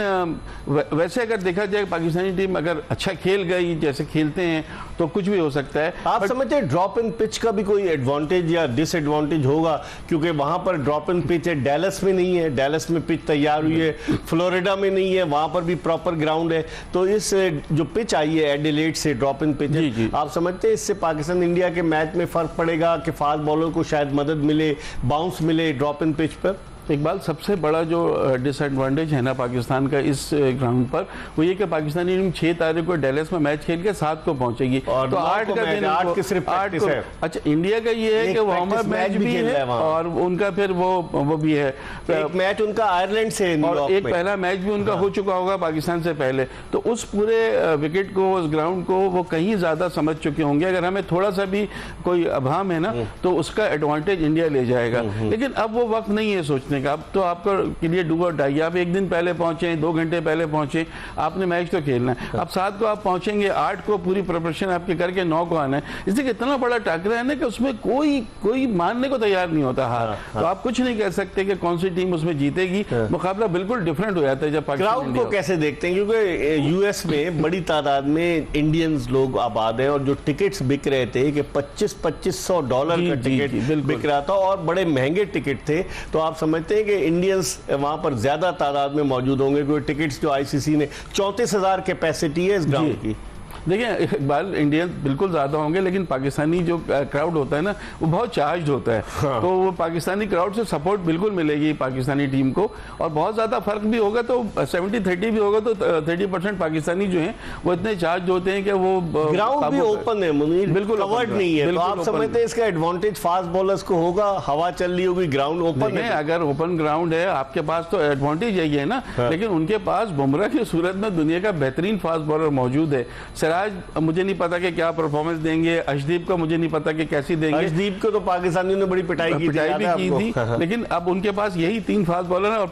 वैसे अगर देखा जाए पाकिस्तानी टीम अगर अच्छा खेल गई जैसे खेलते हैं तो कुछ भी हो सकता है। आप समझते हैं ड्रॉप इन पिच का भी कोई एडवांटेज या डिसएडवांटेज होगा? क्योंकि वहां पर ड्रॉप इन पिच है, डैलस में नहीं है, डैलस में पिच तैयार हुई है, फ्लोरिडा में नहीं है, वहां पर भी प्रॉपर ग्राउंड है। तो इस जो पिच आई है एडिलेड से, ड्रॉप इन पिच है, आप समझते हैं इससे पाकिस्तान इंडिया के मैच में फर्क पड़ेगा कि फास्ट बॉलर को शायद मदद मिले, बाउंस मिले ड्रॉप इन पिच पर? इकबाल, सबसे बड़ा जो डिसएडवांटेज है ना पाकिस्तान का इस ग्राउंड पर, वो ये कि पाकिस्तानी टीम 6 तारीख को डैलस में मैच खेल के 7 को पहुंचेगी, और तो 8 का दिन, 8 की सिर्फ प्रैक्टिस है। अच्छा, इंडिया का ये है कि वार्म अप मैच भी है और उनका फिर वो भी है, एक मैच उनका आयरलैंड से, और एक पहला मैच भी उनका हो चुका होगा पाकिस्तान से पहले। तो उस पूरे विकेट को, उस ग्राउंड को वो कहीं ज्यादा समझ चुके होंगे। अगर हमें थोड़ा सा भी कोई अभाम है ना, तो उसका एडवांटेज इंडिया ले जाएगा। लेकिन अब वो वक्त नहीं है सोचने का। अब तो आपको के लिए डू और डाई, आप एक दिन पहले पहुंचे, 2 घंटे पहले पहुंचे, आपने मैच तो खेलना है। अब 7 को आप पहुंचेंगे, 8 को पूरी प्रिपरेशन आपके करके 9 को आना है। इसलिए इतना बड़ा टाकरा है ना कि उसमें कोई मानने को तैयार नहीं होता हार। तो आप कुछ नहीं कह सकते कि कौन सी टीम उसमें जीतेगी। मुकाबला बिल्कुल डिफरेंट हो जाता है जब क्राउड को कैसे देखते हैं? क्योंकि US में बड़ी तादाद में इंडियंस लोग आबाद हैं और जो टिकट्स बिक रहे थे कि $2500 का टिकट बिक रहा था और बड़े महंगे टिकट थे। तो आप समझते हैं कि इंडियंस वहां पर ज्यादा तादाद में मौजूद होंगे, क्योंकि टिकट्स जो ICC ने 34,000 कैपेसिटी है इस ग्राउंड की। देखिए इकबाल, इंडियन बिल्कुल ज़्यादा होंगे, लेकिन पाकिस्तानी जो क्राउड होता है ना वो बहुत चार्ज होता है। हाँ। तो वो पाकिस्तानी क्राउड से सपोर्ट बिल्कुल मिलेगी पाकिस्तानी टीम को, और बहुत ज़्यादा फर्क भी होगा। तो 70-30 भी होगा, तो 30% पाकिस्तानी जो हैं वो इतने चार्ज होते हैं कि वो ग्राउंड भी ओपन है मुनीर, बिल्कुल कवर्ड नहीं है। तो आप समझते हैं इसका एडवांटेज फास्ट बॉलर्स को होगा? हवा चल रही होगी, ग्राउंड ओपन है। अगर ओपन ग्राउंड है आपके पास तो एडवांटेज यही है ना। लेकिन उनके पास बुमराह की सूरत में दुनिया का बेहतरीन फास्ट बॉलर मौजूद है। सिराज मुझे नहीं पता कि क्या परफॉर्मेंस देंगे, अर्शदीप का मुझे नहीं पता कि कैसी देंगे। अर्शदीप को तो पाकिस्तानियों ने बड़ी पिटाई भी की थी, लेकिन अब उनके पास यही 3 फास्ट बॉलर हैं। और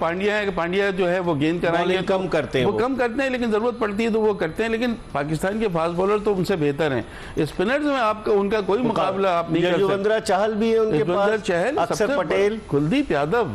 पांड्या जो है वो गेंद कराएंगे, कम करते हैं, वो कम करते हैं, लेकिन जरूरत पड़ती है तो वो करते हैं। लेकिन पाकिस्तान के फास्ट बॉलर तो उनसे बेहतर हैं। स्पिनर्स में आपका उनका कोई मुकाबला आप नहीं कर सकते। युजवेंद्र चहल भी है उनके पास, चहल, अक्षर पटेल, कुलदीप यादव,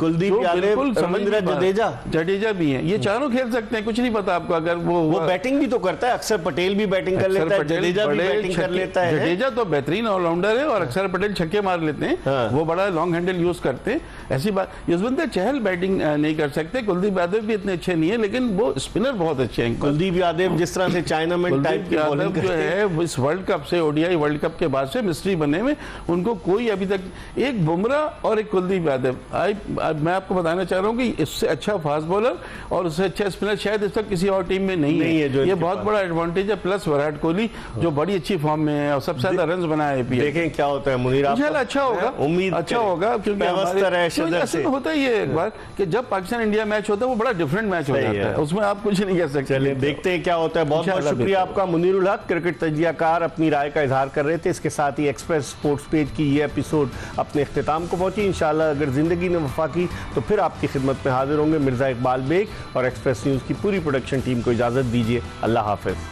जडेजा भी है। ये चारों खेल सकते हैं, कुछ नहीं पता आपको। अगर वो बैटिंग भी तो करता है, अक्षर पटेल भी बैटिंग कर लेता है, जडेजा भी बैटिंग कर लेता है। जडेजा तो बेहतरीन ऑलराउंडर है, और अक्षर पटेल छक्के मार लेते हैं। हाँ। वो बड़ा लॉन्ग हैंडल यूज करते हैं। ऐसी बात, युजवेंद्र चहल बैटिंग नहीं कर सकते। कुलदीप यादव भी इतने अच्छे नहीं है, लेकिन वो स्पिनर बहुत अच्छे हैं। कुलदीप यादव जिस तरह से चाइना में टाइप की बॉलिंग जो है, इस वर्ल्ड कप से, ODI वर्ल्ड कप के बाद से मिस्ट्री बने हुए उनको कोई अभी तक, एक बुमराह और एक कुलदीप यादव। मैं आपको बताना चाह रहा हूँ कि इससे अच्छा फास्ट बॉलर और उससे अच्छा स्पिनर शायद इस तक किसी और टीम में नहीं है। ये बहुत बड़ा एडवांटेज है। प्लस विराट कोहली जो बड़ी अच्छी फॉर्म में है और सबसे ज्यादा रन बनाए है। देखें क्या होता है मुनीर, अच्छा होगा, उम्मीद अच्छा होगा, क्योंकि होता ही है एक बार कि जब पाकिस्तान इंडिया मैच होता है वो बड़ा डिफरेंट मैच हो जाता है, उसमें आप कुछ नहीं कह सकते। चलिए देखते हैं क्या होता है। बहुत बहुत शुक्रिया आपका मुनीरुल हक, क्रिकेट तज्जियाकार, अपनी राय का इजहार कर रहे थे। इसके साथ ही एक्सप्रेस स्पोर्ट्स पेज की ये एपिसोड अपने इख्तिताम को पहुंची। इंशाल्लाह अगर जिंदगी ने वफा की तो फिर आपकी खिदमत में हाजिर होंगे। मिर्जा इकबाल बेग और एक्सप्रेस न्यूज़ की पूरी प्रोडक्शन टीम को इजाज़त दीजिए। अल्लाह हाफिज़।